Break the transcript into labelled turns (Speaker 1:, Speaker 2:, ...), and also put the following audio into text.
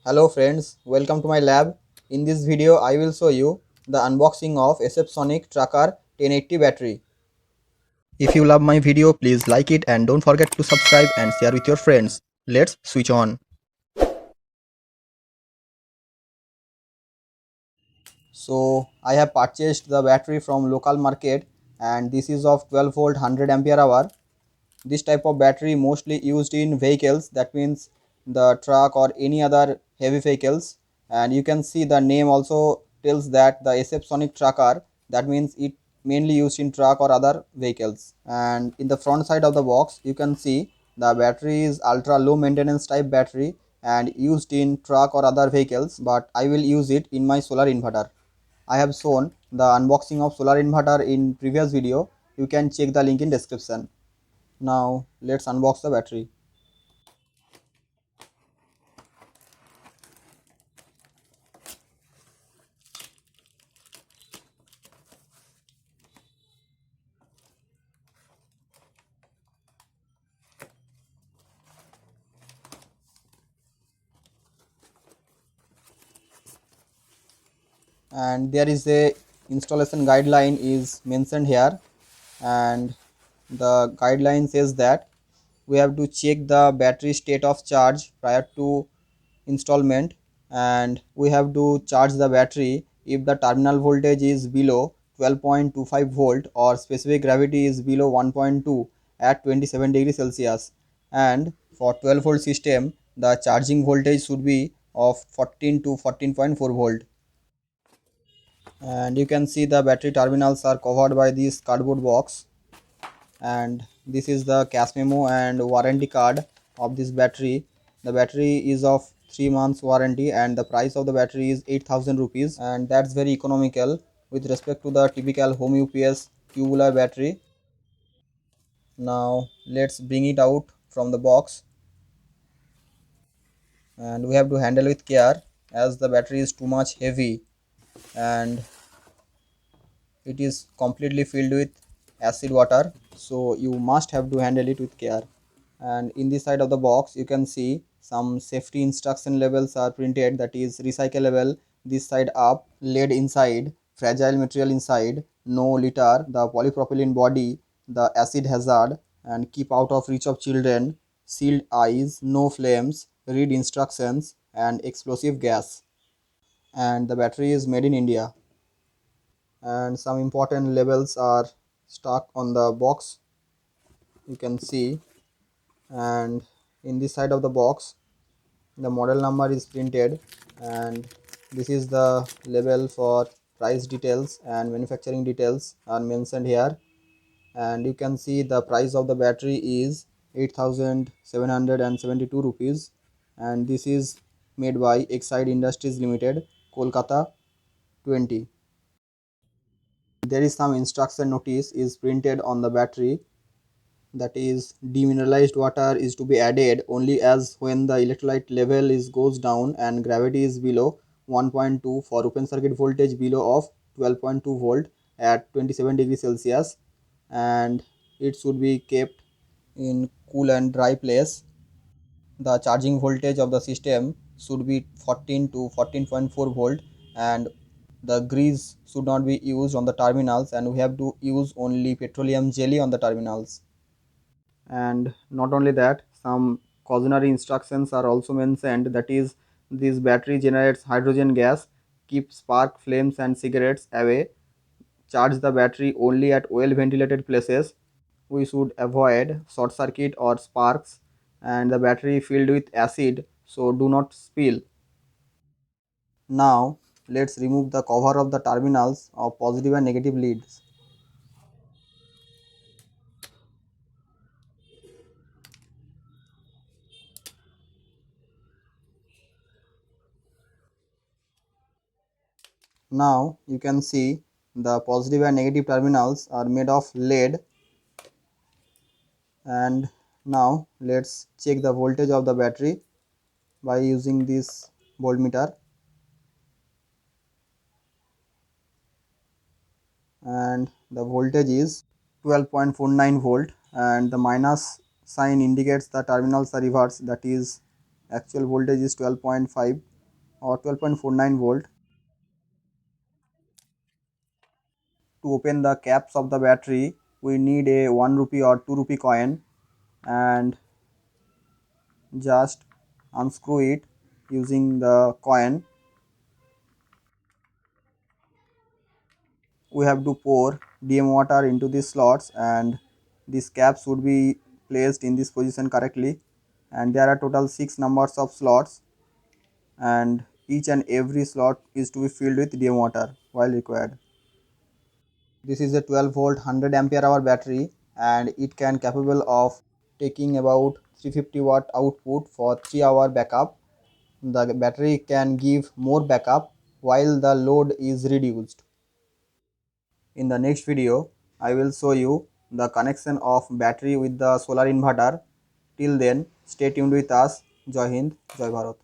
Speaker 1: Hello friends, welcome to my lab. In this video, I will show you the unboxing of SF Sonic Tracker 1080 battery. If you love my video, please like it and don't forget to subscribe and share with your friends. Let's switch on. So I have purchased the battery from local market and this is of 12 volt 100 ampere hour. This type of battery mostly used in vehicles, that means the truck or any other heavy vehicles, and you can see the name also tells that the SF Sonic Tracker, that means it mainly used in truck or other vehicles. And in the front side of the box you can see the battery is ultra low maintenance type battery and used in truck or other vehicles, but I will use it in my solar inverter. I have shown the unboxing of solar inverter in previous video. You can check the link in description. Now let's unbox the battery. And there is a installation guideline is mentioned here, and the guideline says that we have to check the battery state of charge prior to installment, and we have to charge the battery if the terminal voltage is below 12.25 volt or specific gravity is below 1.2 at 27 degrees Celsius. And for 12 volt system the charging voltage should be of 14 to 14.4 volt. And you can see the battery terminals are covered by this cardboard box, and this is the cash memo and warranty card of this battery. The battery is of 3 months warranty and the price of the battery is 8000 rupees, and that's very economical with respect to the typical home UPS tubular battery. Now let's bring it out from the box, and we have to handle with care as the battery is too much heavy and it is completely filled with acid water, so you must have to handle it with care. And in this side of the box you can see some safety instruction labels are printed, that is recyclable this side up, lead inside, fragile material inside, no litter, the polypropylene body, the acid hazard, and keep out of reach of children, sealed eyes, no flames, read instructions, and explosive gas. And the battery is made in India, and some important labels are stuck on the box, you can see. And in this side of the box the model number is printed, and this is the label for price details and manufacturing details are mentioned here. And you can see the price of the battery is 8772 rupees, and this is made by Exide Industries Limited, Kolkata 20. There is some instruction notice is printed on the battery, that is demineralized water is to be added only as when the electrolyte level is goes down and gravity is below 1.2 for open circuit voltage below of 12.2 volt at 27 degrees Celsius, and it should be kept in cool and dry place. The charging voltage of the system should be 14 to 14.4 volt, and the grease should not be used on the terminals, and we have to use only petroleum jelly on the terminals. And not only that, some cautionary instructions are also mentioned, that is this battery generates hydrogen gas, keep spark flames and cigarettes away, charge the battery only at well ventilated places, we should avoid short circuit or sparks, and the battery filled with acid, so do not spill. Now let's remove the cover of the terminals of positive and negative leads. Now you can see the positive and negative terminals are made of lead. And now let's check the voltage of the battery by using this voltmeter, and the voltage is 12.49 volt, and the minus sign indicates the terminals are reversed, that is actual voltage is 12.5. or 12.49 volt. To open the caps of the battery, we need a 1 rupee or 2 rupee coin and just unscrew it using the coin. We have to pour DM water into these slots, and these caps would be placed in this position correctly, and there are total 6 numbers of slots, and each and every slot is to be filled with DM water while required. This is a 12 volt 100 ampere hour battery, and it can capable of taking about 350 watt output for 3-hour backup. The battery can give more backup while the load is reduced. In the next video, I will show you the connection of battery with the solar inverter. Till then, stay tuned with us. Jai Hind, Jai Bharat.